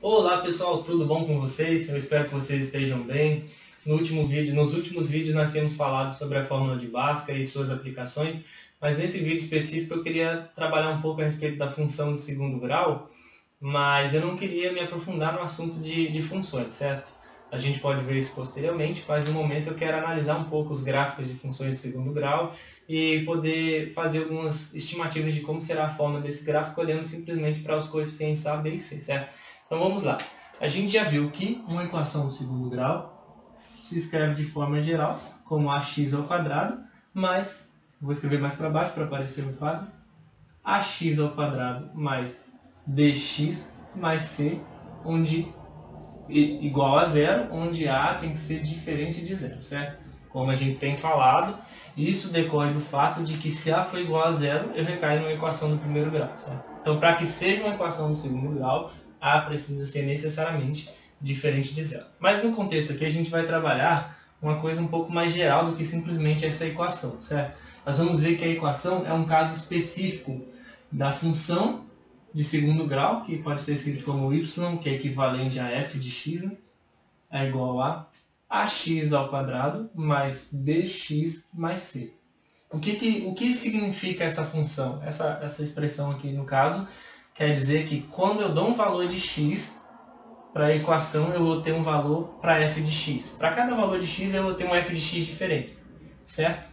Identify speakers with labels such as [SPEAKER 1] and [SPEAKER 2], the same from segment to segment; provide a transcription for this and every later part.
[SPEAKER 1] Olá pessoal, tudo bom com vocês? Eu espero que vocês estejam bem. Nos últimos vídeos nós temos falado sobre a fórmula de Bhaskara e suas aplicações, mas nesse vídeo específico eu queria trabalhar um pouco a respeito da função de segundo grau, mas eu não queria me aprofundar no assunto de funções, certo? A gente pode ver isso posteriormente, mas no momento eu quero analisar um pouco os gráficos de funções de segundo grau e poder fazer algumas estimativas de como será a forma desse gráfico olhando simplesmente para os coeficientes A, B e C, certo? Então vamos lá. A gente já viu que uma equação de segundo grau se escreve de forma geral como ax ao quadrado, mais, vou escrever mais para baixo para aparecer no quadro, ax ao quadrado mais bx mais c, onde igual a zero, onde a tem que ser diferente de zero, certo? Como a gente tem falado, isso decorre do fato de que se a for igual a zero, eu recaio numa equação do primeiro grau, certo? Então, para que seja uma equação do segundo grau, a precisa ser necessariamente diferente de zero. Mas no contexto aqui a gente vai trabalhar uma coisa um pouco mais geral do que simplesmente essa equação, certo? Nós vamos ver que a equação é um caso específico da função de segundo grau, que pode ser escrito como y, que é equivalente a f de x, né? É igual a ax ao quadrado mais bx mais c. O que significa essa função? Essa expressão aqui no caso quer dizer que quando eu dou um valor de x para a equação, eu vou ter um valor para f de x. Para cada valor de x, eu vou ter um f de x diferente, certo?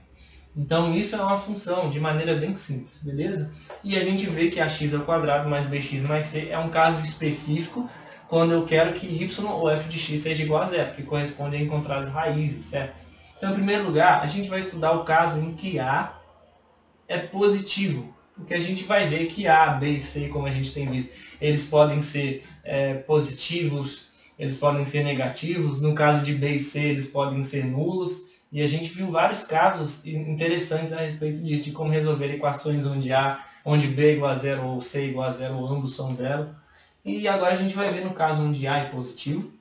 [SPEAKER 1] Então, isso é uma função de maneira bem simples, beleza? E a gente vê que ax ao quadrado mais bx mais c é um caso específico quando eu quero que y ou f de x seja igual a zero, que corresponde a encontrar as raízes, certo? Então, em primeiro lugar, a gente vai estudar o caso em que a é positivo. Porque a gente vai ver que A, B e C, como a gente tem visto, eles podem ser positivos, eles podem ser negativos. No caso de B e C, eles podem ser nulos. E a gente viu vários casos interessantes a respeito disso, de como resolver equações onde B é igual a zero ou C é igual a zero, ou ambos são zero. E agora a gente vai ver no caso onde A é positivo.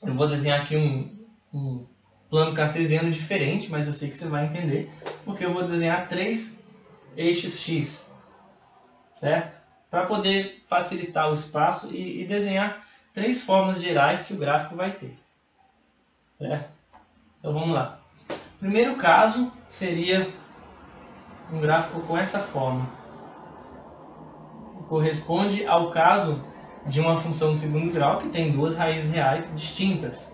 [SPEAKER 1] Eu vou desenhar aqui um plano cartesiano diferente, mas eu sei que você vai entender, porque eu vou desenhar três eixos x, certo? Para poder facilitar o espaço e desenhar três formas gerais que o gráfico vai ter, certo? Então vamos lá. O primeiro caso seria um gráfico com essa forma. Corresponde ao caso de uma função de segundo grau que tem duas raízes reais distintas.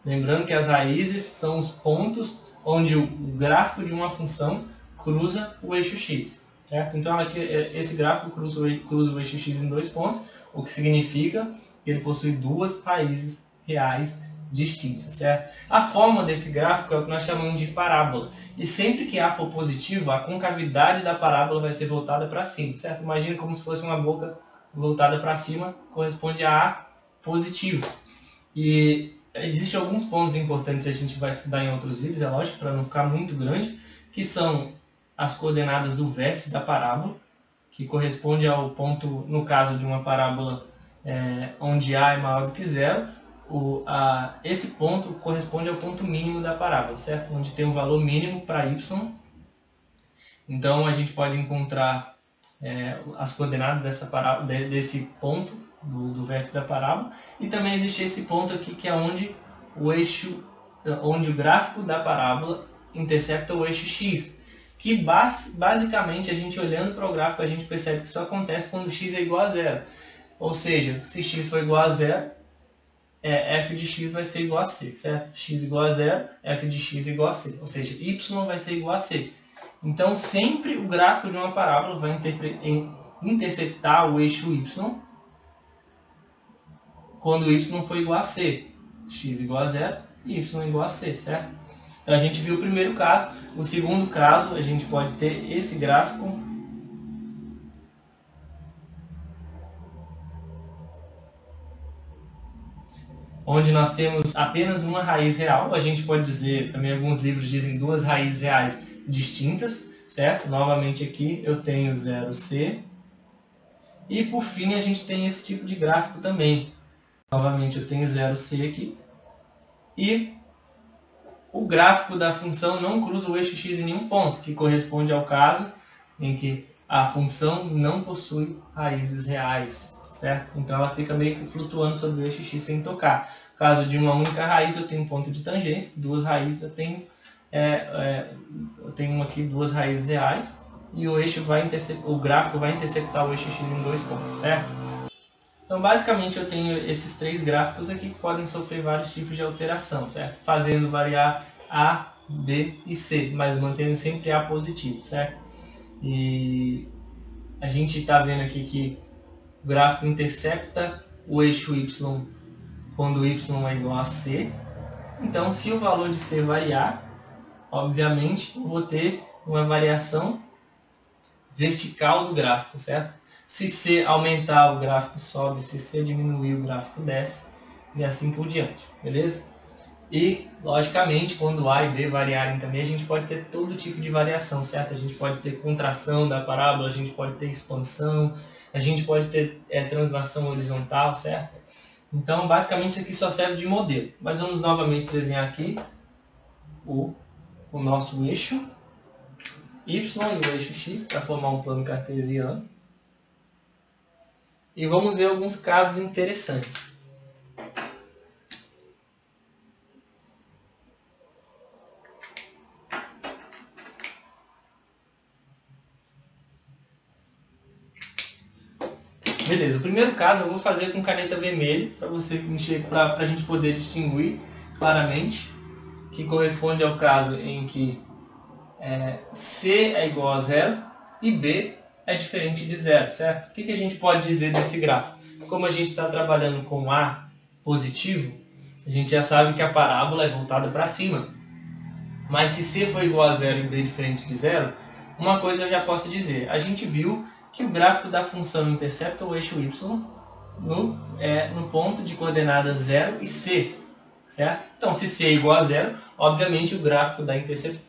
[SPEAKER 1] Lembrando que as raízes são os pontos onde o gráfico de uma função cruza o eixo x, certo? Então aqui, esse gráfico cruza o eixo x em dois pontos, o que significa que ele possui duas raízes reais distintas, certo? A forma desse gráfico é o que nós chamamos de parábola. E sempre que A for positivo, a concavidade da parábola vai ser voltada para cima, certo? Imagina como se fosse uma boca voltada para cima, corresponde a A positivo. E existem alguns pontos importantes que a gente vai estudar em outros vídeos, é lógico, para não ficar muito grande, que são as coordenadas do vértice da parábola, que corresponde ao ponto, no caso de uma parábola onde A é maior do que zero, esse ponto corresponde ao ponto mínimo da parábola, certo? Onde tem um valor mínimo para y. Então a gente pode encontrar as coordenadas desse ponto do vértice da parábola. E também existe esse ponto aqui que é onde o gráfico da parábola intercepta o eixo x. Que basicamente, a gente olhando para o gráfico, a gente percebe que isso acontece quando x é igual a zero. Ou seja, se x for igual a zero, f de x vai ser igual a c, certo? X igual a zero, f de x igual a c. Ou seja, y vai ser igual a c. Então, sempre o gráfico de uma parábola vai interceptar o eixo y quando y for igual a c. X igual a zero e y igual a c, certo? Então a gente viu o primeiro caso. O segundo caso, a gente pode ter esse gráfico onde nós temos apenas uma raiz real. A gente pode dizer, também alguns livros dizem duas raízes reais distintas, certo? Novamente aqui eu tenho 0c. E por fim a gente tem esse tipo de gráfico também. Novamente eu tenho 0c aqui. E o gráfico da função não cruza o eixo x em nenhum ponto, que corresponde ao caso em que a função não possui raízes reais, certo? Então ela fica meio que flutuando sobre o eixo x sem tocar. No caso de uma única raiz, eu tenho um ponto de tangência, duas raízes eu tenho aqui duas raízes reais, e o gráfico vai interceptar o eixo x em dois pontos, certo? Então basicamente eu tenho esses três gráficos aqui que podem sofrer vários tipos de alteração, certo? Fazendo variar A, B e C, mas mantendo sempre A positivo, certo? E a gente está vendo aqui que o gráfico intercepta o eixo Y quando y é igual a C. Então se o valor de C variar, obviamente eu vou ter uma variação vertical do gráfico, certo? Se C aumentar, o gráfico sobe, se C diminuir, o gráfico desce, e assim por diante, beleza? E, logicamente, quando A e B variarem também, a gente pode ter todo tipo de variação, certo? A gente pode ter contração da parábola, a gente pode ter expansão, a gente pode ter translação horizontal, certo? Então, basicamente, isso aqui só serve de modelo. Mas vamos novamente desenhar aqui o nosso eixo Y e o eixo X para formar um plano cartesiano. E vamos ver alguns casos interessantes. Beleza, o primeiro caso eu vou fazer com caneta vermelha, para a gente poder distinguir claramente, que corresponde ao caso em que C é igual a zero e B é diferente de zero, certo? O que a gente pode dizer desse gráfico? Como a gente está trabalhando com A positivo, a gente já sabe que a parábola é voltada para cima. Mas se C for igual a zero e B diferente de zero, uma coisa eu já posso dizer. A gente viu que o gráfico da função intercepta o eixo Y no ponto de coordenadas 0 e C, certo? Então, se C é igual a zero, obviamente o gráfico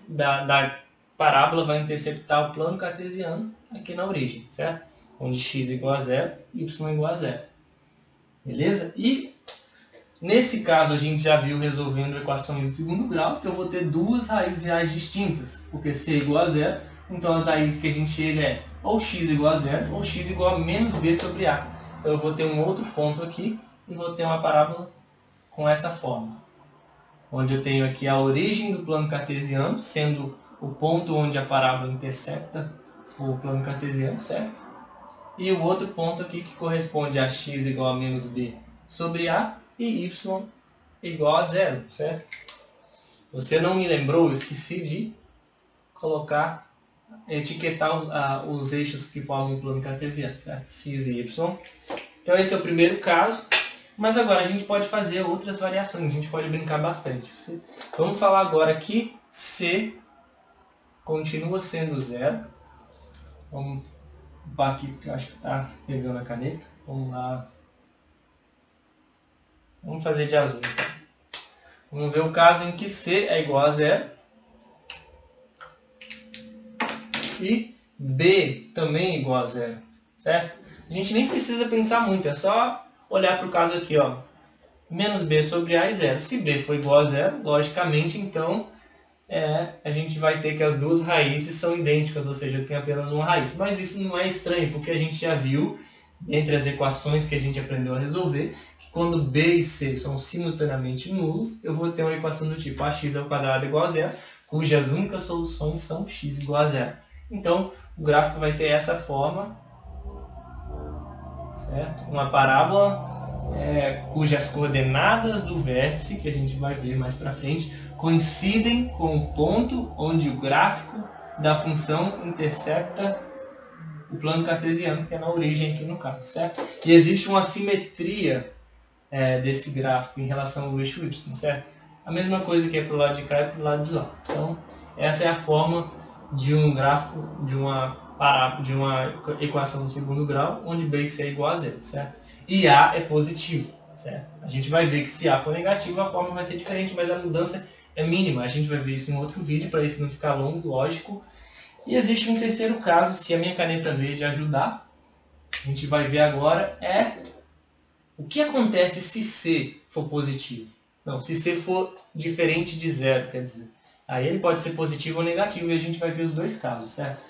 [SPEAKER 1] da parábola vai interceptar o plano cartesiano aqui na origem, certo? Onde x é igual a zero e y é igual a zero. Beleza? E nesse caso a gente já viu resolvendo equações de segundo grau que eu vou ter duas raízes reais distintas, porque c é igual a zero, então as raízes que a gente chega é ou x igual a zero ou x igual a menos b sobre a. Então eu vou ter um outro ponto aqui e vou ter uma parábola com essa forma, onde eu tenho aqui a origem do plano cartesiano, sendo o ponto onde a parábola intercepta o plano cartesiano, certo? E o outro ponto aqui que corresponde a x igual a menos b sobre a e y igual a zero, certo? Você não me lembrou, eu esqueci de etiquetar os eixos que formam o plano cartesiano, certo? X e y. Então esse é o primeiro caso. Mas agora a gente pode fazer outras variações, a gente pode brincar bastante. Vamos falar agora que C continua sendo zero. Vamos limpar aqui porque eu acho que está pegando a caneta. Vamos lá. Vamos fazer de azul. Então. Vamos ver o caso em que C é igual a zero. E B também é igual a zero. Certo? A gente nem precisa pensar muito, é só olhar para o caso aqui, ó, menos b sobre a e zero. Se b for igual a zero, logicamente, então, a gente vai ter que as duas raízes são idênticas, ou seja, eu tenho apenas uma raiz. Mas isso não é estranho, porque a gente já viu, entre as equações que a gente aprendeu a resolver, que quando b e c são simultaneamente nulos, eu vou ter uma equação do tipo ax ao quadrado igual a zero, cujas únicas soluções são x igual a zero. Então, o gráfico vai ter essa forma, certo? Uma parábola cujas coordenadas do vértice, que a gente vai ver mais para frente, coincidem com o ponto onde o gráfico da função intercepta o plano cartesiano, que é na origem aqui no caso, certo? E existe uma simetria desse gráfico em relação ao eixo y, certo? A mesma coisa que é para o lado de cá e para o lado de lá. Então, essa é a forma de um gráfico, de uma equação do segundo grau, onde b e c é igual a zero, certo? E a é positivo, certo? A gente vai ver que se a for negativo, a forma vai ser diferente, mas a mudança é mínima. A gente vai ver isso em outro vídeo, para isso não ficar longo, lógico. E existe um terceiro caso, se a minha caneta verde ajudar, a gente vai ver agora, o que acontece se c for positivo. Não, se c for diferente de zero, quer dizer. Aí ele pode ser positivo ou negativo, e a gente vai ver os dois casos, certo?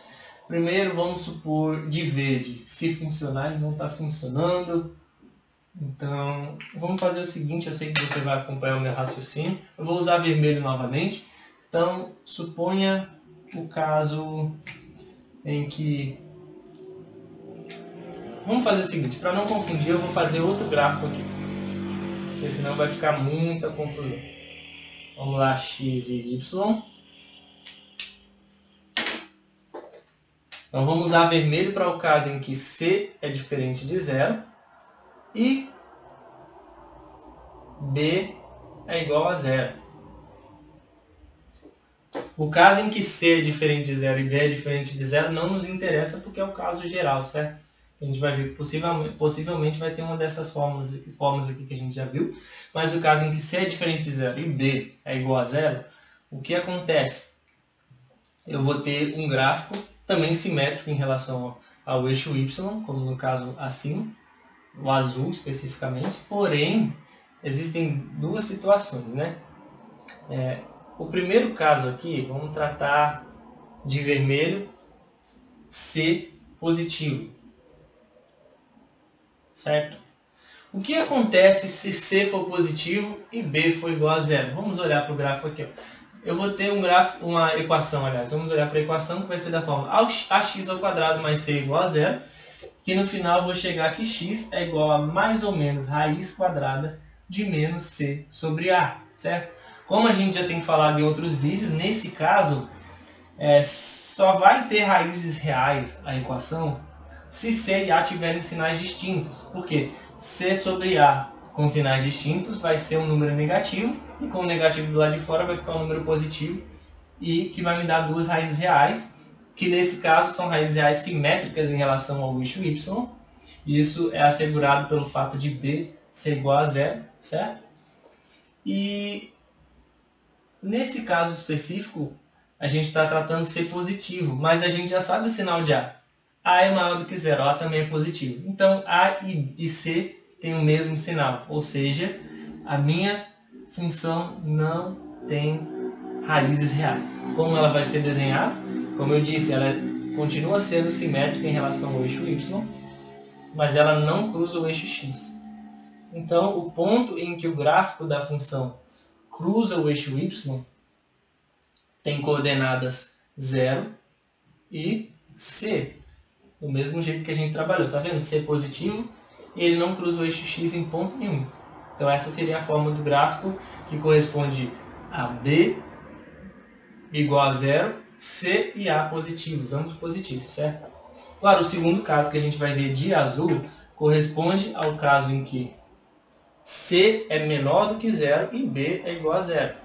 [SPEAKER 1] Primeiro vamos supor de verde. Se funcionar, ele não está funcionando. Então, vamos fazer o seguinte, eu sei que você vai acompanhar o meu raciocínio. Eu vou usar vermelho novamente. Então, suponha o caso em que... Vamos fazer o seguinte, para não confundir, eu vou fazer outro gráfico aqui. Porque senão vai ficar muita confusão. Vamos lá, x e y. Então vamos usar vermelho para o caso em que c é diferente de zero e b é igual a zero. O caso em que c é diferente de zero e b é diferente de zero não nos interessa porque é o caso geral, certo? A gente vai ver que possivelmente vai ter uma dessas formas aqui que a gente já viu. Mas o caso em que c é diferente de zero e b é igual a zero, o que acontece? Eu vou ter um gráfico também simétrico em relação ao eixo y, como no caso acima, o azul especificamente. Porém, existem duas situações, né? O primeiro caso aqui, vamos tratar de vermelho, C positivo. Certo? O que acontece se C for positivo e B for igual a zero? Vamos olhar para o gráfico aqui. Eu vou ter uma equação, aliás. Vamos olhar para a equação que vai ser da forma ax² mais c igual a zero. Que no final eu vou chegar que x é igual a mais ou menos raiz quadrada de menos c sobre a. Certo? Como a gente já tem falado em outros vídeos, nesse caso, só vai ter raízes reais a equação se c e a tiverem sinais distintos. Por quê? C sobre a com sinais distintos vai ser um número negativo, e com o negativo do lado de fora vai ficar um número positivo, e que vai me dar duas raízes reais, que nesse caso são raízes reais simétricas em relação ao eixo y. Isso é assegurado pelo fato de b ser igual a zero, certo? E nesse caso específico, a gente está tratando C positivo, mas a gente já sabe o sinal de A. A é maior do que zero, A também é positivo. Então, A e C têm o mesmo sinal, ou seja, a minha função não tem raízes reais. Como ela vai ser desenhada? Como eu disse, ela continua sendo simétrica em relação ao eixo Y, mas ela não cruza o eixo X. Então, o ponto em que o gráfico da função cruza o eixo Y tem coordenadas 0 e C. Do mesmo jeito que a gente trabalhou. Tá vendo? C positivo e ele não cruza o eixo X em ponto nenhum. Então essa seria a forma do gráfico que corresponde a B igual a 0, C e A positivos, ambos positivos, certo? Claro, o segundo caso que a gente vai ver de azul corresponde ao caso em que C é menor do que 0 e B é igual a 0.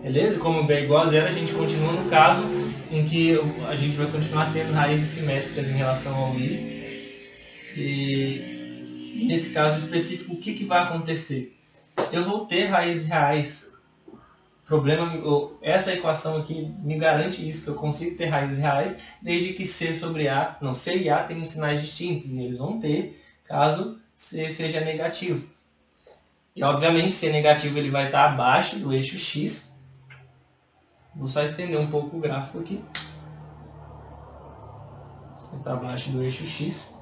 [SPEAKER 1] Beleza? Como B é igual a 0, a gente continua no caso em que a gente vai continuar tendo raízes simétricas em relação ao I. E nesse caso específico, o que vai acontecer? Eu vou ter raízes reais. Essa equação aqui me garante isso, que eu consigo ter raízes reais, desde que C sobre A, não, C e A tenham sinais distintos, e eles vão ter, caso C seja negativo. E obviamente, se é negativo, ele vai estar abaixo do eixo X. Vou só estender um pouco o gráfico aqui. Está abaixo do eixo X.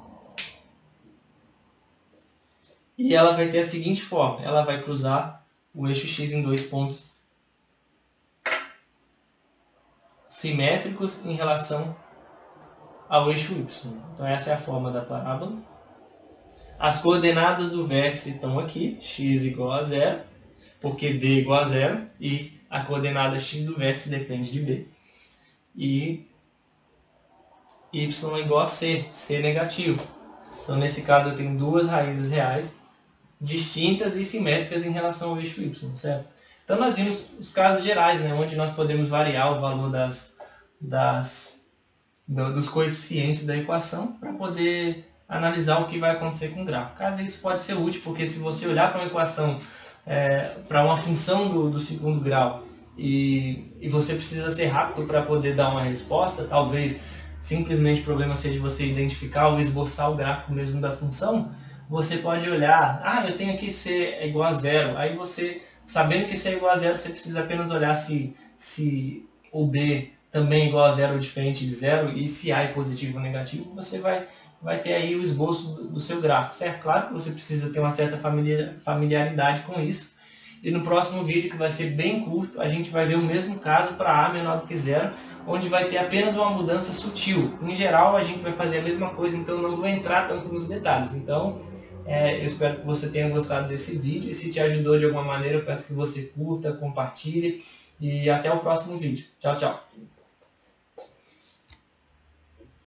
[SPEAKER 1] E ela vai ter a seguinte forma. Ela vai cruzar o eixo X em dois pontos simétricos em relação ao eixo Y. Então essa é a forma da parábola. As coordenadas do vértice estão aqui. X igual a 0, porque B igual a 0. E a coordenada x do vértice depende de B. E y é igual a c, c negativo. Então, nesse caso, eu tenho duas raízes reais distintas e simétricas em relação ao eixo y, certo? Então, nós vimos os casos gerais, né, onde nós podemos variar o valor dos coeficientes da equação para poder analisar o que vai acontecer com o gráfico. Às vezes, isso pode ser útil, porque se você olhar para uma equação para uma função do segundo grau e você precisa ser rápido para poder dar uma resposta, talvez simplesmente o problema seja você identificar ou esboçar o gráfico mesmo da função, você pode olhar, eu tenho aqui C é igual a 0, aí você, sabendo que C é igual a 0, você precisa apenas olhar se o B também igual a zero ou diferente de zero, e se A é positivo ou negativo, você vai ter aí o esboço do seu gráfico, certo? Claro que você precisa ter uma certa familiaridade com isso. E no próximo vídeo, que vai ser bem curto, a gente vai ver o mesmo caso para A menor do que zero, onde vai ter apenas uma mudança sutil. Em geral, a gente vai fazer a mesma coisa, então não vou entrar tanto nos detalhes. Então, eu espero que você tenha gostado desse vídeo, e se te ajudou de alguma maneira, eu peço que você curta, compartilhe, e até o próximo vídeo. Tchau, tchau!